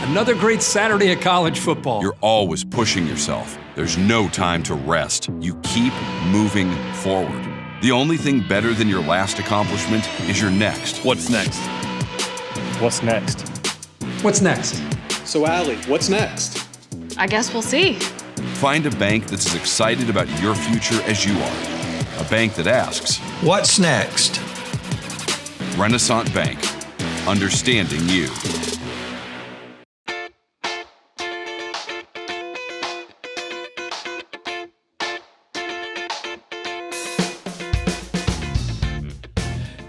Another great Saturday of college football. You're always pushing yourself. There's no time to rest. You keep moving forward. The only thing better than your last accomplishment is your next. What's next? What's next? What's next? So, Allie, what's next? I guess we'll see. Find a bank that's as excited about your future as you are. A bank that asks, "What's next?" Renaissance Bank. Understanding you.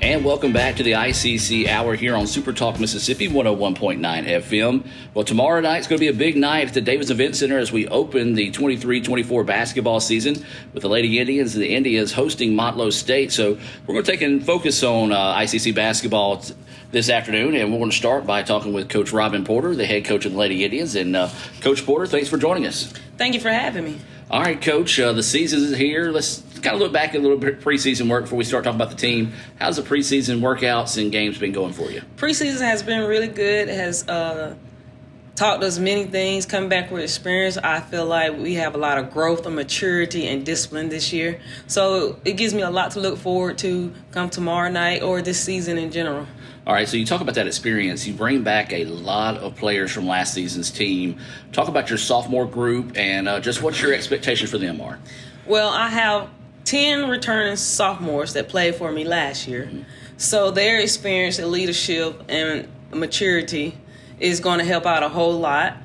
And welcome back to the ICC Hour here on Super Talk Mississippi 101.9 FM. Well, tomorrow night's going to be a big night at the Davis Event Center as we open the 23-24 basketball season with the Lady Indians and the Indians hosting Motlow State. So we're going to take and focus on ICC basketball this afternoon, and we're going to start by talking with Coach Robin Porter, the head coach of the Lady Indians. And Coach Porter, thanks for joining us. Thank you for having me. All right, Coach, the season is here. Let's kind of look back at a little bit preseason work before we start talking about the team. How's the preseason workouts and games been going for you? Preseason has been really good. It has taught us many things. Coming back with experience, I feel like we have a lot of growth and maturity and discipline this year. So it gives me a lot to look forward to come tomorrow night or this season in general. All right, so you talk about that experience. You bring back a lot of players from last season's team. Talk about your sophomore group and just what your expectations for them are. Well, I have 10 returning sophomores that played for me last year. Mm-hmm. So their experience and leadership and maturity is going to help out a whole lot.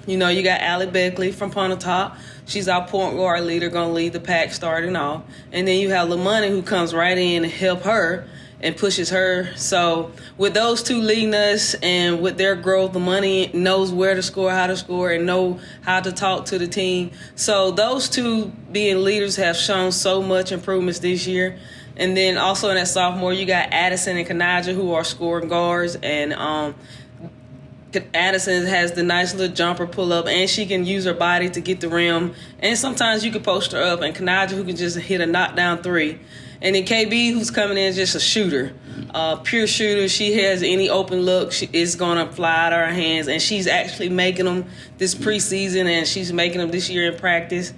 You got Allie Beckley from Pontotoc. She's our point guard leader, going to lead the pack starting off. And then you have LaMoney, who comes right in and help her and pushes her. So with those two leading us and with their growth, the money knows where to score, how to score, and know how to talk to the team. So those two being leaders have shown so much improvements this year. And then also in that sophomore, you got Addison and Kanaja, who are scoring guards. And Addison has the nice little jumper pull up, and she can use her body to get the rim. And sometimes you can post her up, and Kanaja, who can just hit a knockdown three. And then KB, who's coming in, is just a shooter, pure shooter. She has any open look, it's going to fly out of her hands. And she's actually making them this preseason, and she's making them this year in practice.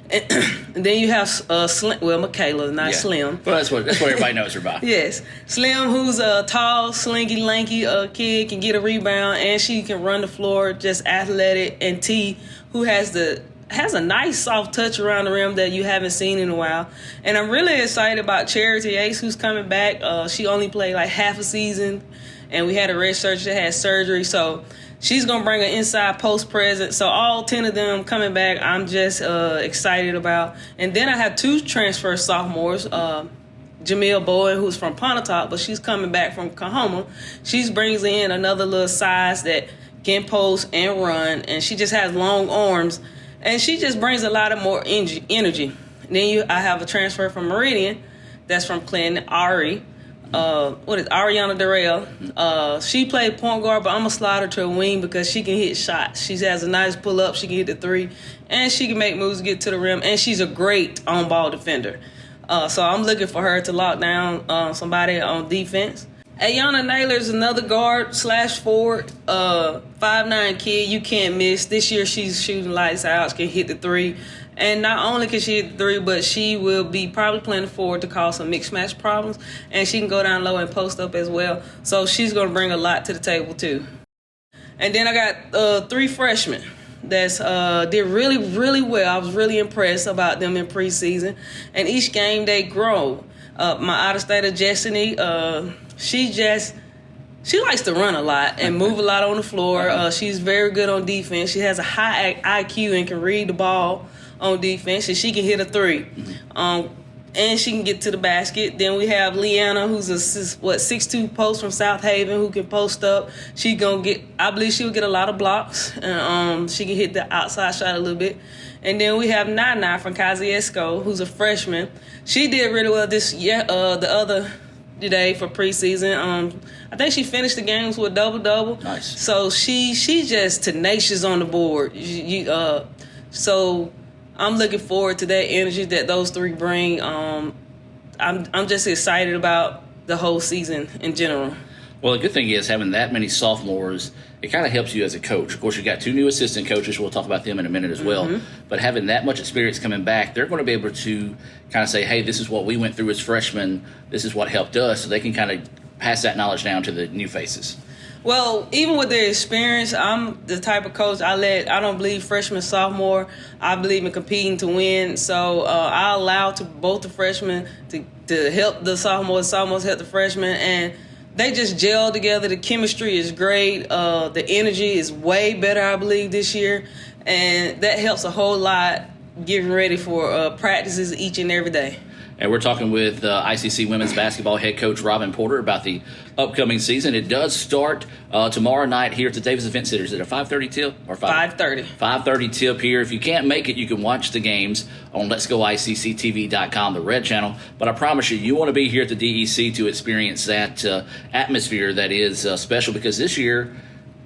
And then you have Slim, Michaela, not Slim. Well, that's what everybody knows her by. Yes. Slim, who's a tall, slinky, lanky kid, can get a rebound, and she can run the floor, just athletic. And T, who has a nice soft touch around the rim that you haven't seen in a while. And I'm really excited about Charity Ace, who's coming back. She only played like half a season, and we had a red shirt that had surgery. So she's going to bring an inside post presence. So all 10 of them coming back, I'm just excited about. And then I have 2 transfer sophomores, Jamil Bowen, who's from Pontotoc, but she's coming back from Kahoma. She brings in another little size that can post and run, and she just has long arms. And she just brings a lot of more energy. Then I have a transfer from Meridian that's from Clinton, Ariana Durrell. She played point guard, but I'm going to slide her to a wing because she can hit shots. She has a nice pull-up. She can hit the three, and she can make moves to get to the rim, and she's a great on-ball defender. So I'm looking for her to lock down somebody on defense. Ayana Naylor is another guard / forward, 5'9" kid you can't miss. This year she's shooting lights out. She can hit the three. And not only can she hit the three, but she will be probably playing the forward to cause some mix match problems. And she can go down low and post up as well. So she's going to bring a lot to the table too. And then I got 3 freshmen that's did really, really well. I was really impressed about them in preseason. And each game they grow. My out-of-stater Destiny, she likes to run a lot and move a lot on the floor. She's very good on defense. She has a high IQ and can read the ball on defense, and she can hit a three. And she can get to the basket. Then we have Leanna, who's a 6'2" post from South Haven, who can post up. I believe she'll get a lot of blocks. And she can hit the outside shot a little bit. And then we have Nana from Kosciuszko, who's a freshman. She did really well this year. The other today for preseason. I think she finished the games with double-double. Nice. So she's just tenacious on the board. So I'm looking forward to that energy that those 3 bring. I'm just excited about the whole season in general. Well, the good thing is having that many sophomores, it kind of helps you as a coach. Of course, you got 2 new assistant coaches. We'll talk about them in a minute as well. But having that much experience coming back, they're going to be able to kind of say, hey, this is what we went through as freshmen. This is what helped us. So they can kind of pass that knowledge down to the new faces. Well, even with their experience, I'm the type of coach I don't believe freshman, sophomore. I believe in competing to win. So I allow both the freshmen to help the sophomores help the freshmen. And they just gel together. The chemistry is great. The energy is way better, I believe, this year. And that helps a whole lot getting ready for practices each and every day. And we're talking with ICC women's basketball head coach Robin Porter about the upcoming season. It does start tomorrow night here at the Davis Event Center. Is it a 5:30 tip or 5:30? 5:30 tip here. If you can't make it, you can watch the games on Let'sGoICCTV.com, the red channel. But I promise you, you want to be here at the DEC to experience that atmosphere that is special, because this year,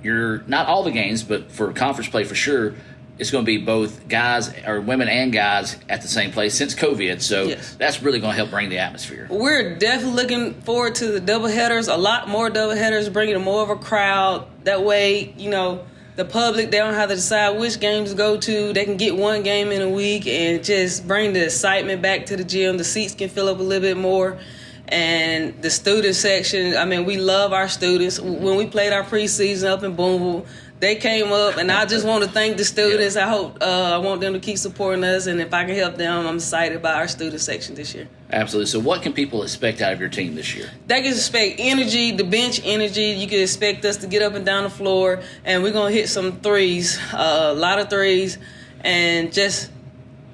you're not all the games, but for conference play for sure, it's going to be both guys or women and guys at the same place since COVID. So yes, that's really going to help bring the atmosphere. We're definitely looking forward to the doubleheaders, a lot more doubleheaders, bringing more of a crowd. That way, the public, they don't have to decide which games to go to. They can get one game in a week and just bring the excitement back to the gym. The seats can fill up a little bit more. And the student section, we love our students. When we played our preseason up in Boonville, they came up, and I just want to thank the students. Yeah. I want them to keep supporting us, and if I can help them, I'm excited about our student section this year. Absolutely. So what can people expect out of your team this year? They can expect energy, the bench energy. You can expect us to get up and down the floor, and we're going to hit some threes, a lot of threes, and just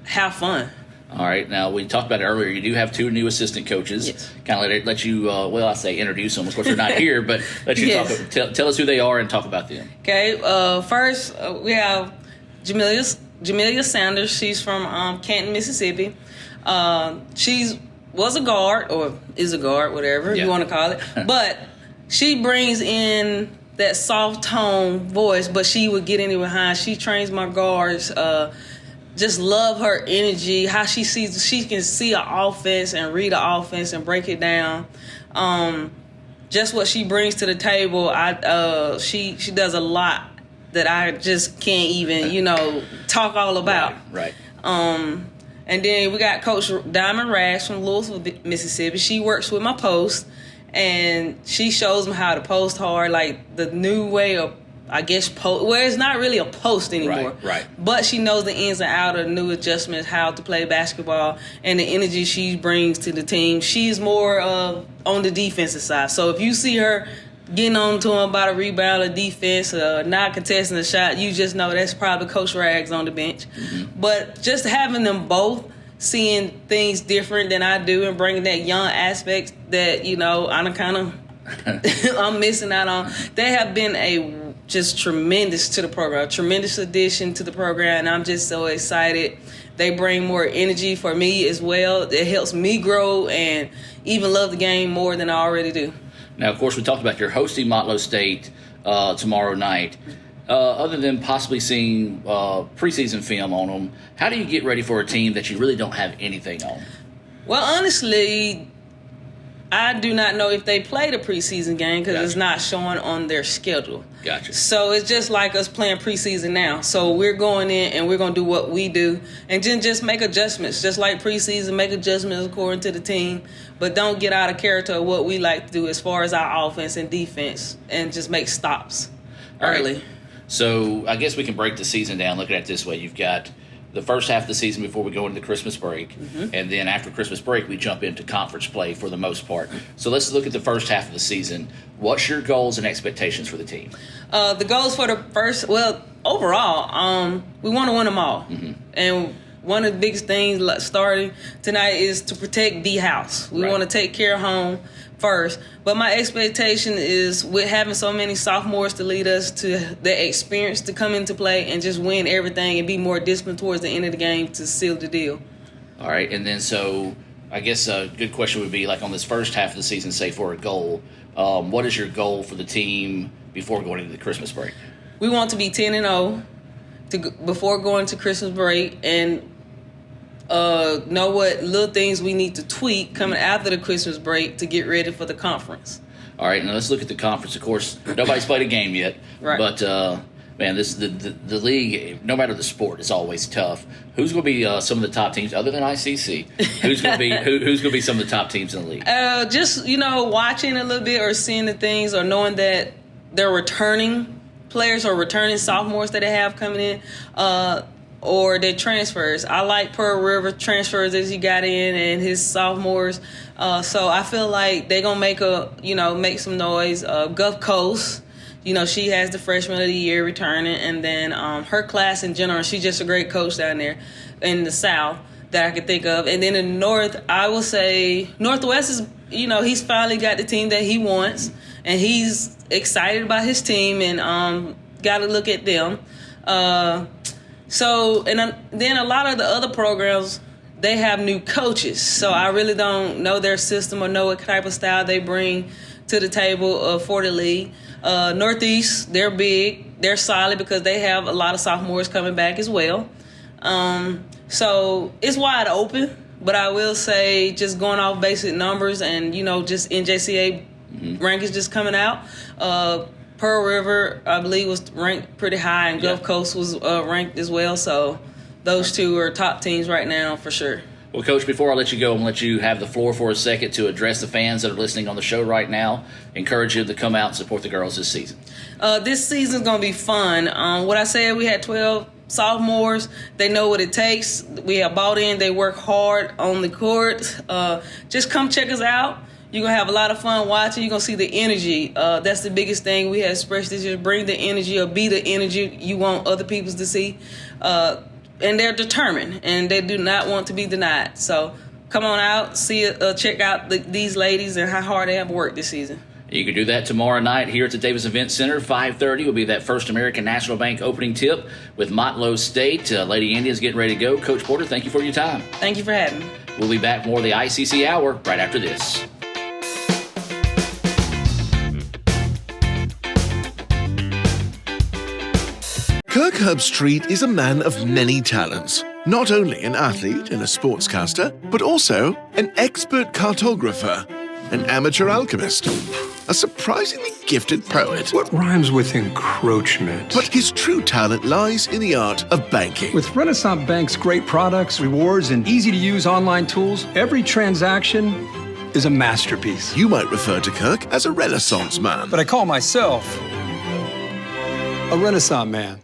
have fun. All right. Now, we talked about it earlier. You do have 2 new assistant coaches. Yes. Kind of let you, I say introduce them. Of course, they're not here, but let you Yes. tell us who they are and talk about them. Okay. First, we have Jamelia Sanders. She's from Canton, Mississippi. She was a guard, or is a guard, whatever you want to call it. But she brings in that soft tone voice, but she would get in it behind. She trains my guards. Just love her energy, how she can see an offense and read an offense and break it down. Just what she brings to the table, she does a lot that I just can't even, talk all about. Right. And then we got Coach Diamond Rash from Louisville, Mississippi. She works with my post, and she shows me how to post hard, like the new way of, I guess, where it's not really a post anymore. Right. But she knows the ins and outs of new adjustments, how to play basketball, and the energy she brings to the team. She's more on the defensive side. So if you see her getting on to him about a rebound or defense, not contesting a shot, you just know that's probably Coach Rags on the bench. Mm-hmm. But just having them both seeing things different than I do and bringing that young aspect that, I'm missing out on. They have been just tremendous to the program, tremendous addition to the program, and I'm just so excited. They bring more energy for me as well. It helps me grow and even love the game more than I already do. Now, of course, we talked about your hosting Motlow State tomorrow night. Other than possibly seeing preseason film on them, how do you get ready for a team that you really don't have anything on? Well, honestly, I do not know if they play the preseason game because It's not showing on their schedule. Gotcha. So it's just like us playing preseason now. So we're going in and we're going to do what we do and then just make adjustments. Just like preseason, make adjustments according to the team. But don't get out of character of what we like to do as far as our offense and defense and just make stops early. Right. So I guess we can break the season down looking at it this way. You've got the first half of the season before we go into Christmas break. Mm-hmm. And then after Christmas break, we jump into conference play for the most part. So let's look at the first half of the season. What's your goals and expectations for the team? The goals for the overall, we want to win them all. Mm-hmm. And one of the biggest things starting tonight is to protect the house. We want to take care of home first. But my expectation is with having so many sophomores to lead us to the experience to come into play and just win everything and be more disciplined towards the end of the game to seal the deal. All right. And then so I guess a good question would be, like, on this first half of the season, say for a goal, what is your goal for the team before going into the Christmas break? We want to be 10-0 before going to Christmas break and know what little things we need to tweak coming after the Christmas break to get ready for the conference. All right, now let's look at the conference. Of course, nobody's played a game yet. Right. But, man, the league, no matter the sport, is always tough. Who's going to be some of the top teams other than ICC? Who's going to be some of the top teams in the league? Just, watching a little bit or seeing the things or knowing that they're returning players or returning sophomores that they have coming in. Or their transfers. I like Pearl River transfers that he got in and his sophomores. So I feel like they're gonna make some noise. Gulf Coast, she has the freshman of the year returning, and then her class in general. She's just a great coach down there in the South that I could think of. And then in the North, I will say Northwest is, he's finally got the team that he wants, and he's excited about his team, and got to look at them. Then a lot of the other programs, they have new coaches. So I really don't know their system or know what type of style they bring to the table for the league. Northeast, they're big. They're solid because they have a lot of sophomores coming back as well. So it's wide open. But I will say, just going off basic numbers and, just NJCA rankings just coming out, Pearl River, I believe, was ranked pretty high, and Gulf Coast was ranked as well. So those two are top teams right now for sure. Well, Coach, before I let you go, I'm going to let you have the floor for a second to address the fans that are listening on the show right now. Encourage them to come out and support the girls this season. This season's going to be fun. What I said, we had 12 sophomores. They know what it takes. We have bought in. They work hard on the court. Just come check us out. You're going to have a lot of fun watching. You're going to see the energy. That's the biggest thing we have expressed this year. Bring the energy or be the energy you want other people to see. And they're determined, and they do not want to be denied. So come on out, check out these ladies and how hard they have worked this season. You can do that tomorrow night here at the Davis Event Center. 5:30 will be that First American National Bank opening tip with Motlow State. Lady Indians getting ready to go. Coach Porter, thank you for your time. Thank you for having me. We'll be back more of the ICC Hour right after this. Kirk Herbstreit is a man of many talents. Not only an athlete and a sportscaster, but also an expert cartographer, an amateur alchemist, a surprisingly gifted poet. What rhymes with encroachment? But his true talent lies in the art of banking. With Renaissance Bank's great products, rewards, and easy-to-use online tools, every transaction is a masterpiece. You might refer to Kirk as a Renaissance man. But I call myself a Renaissance man.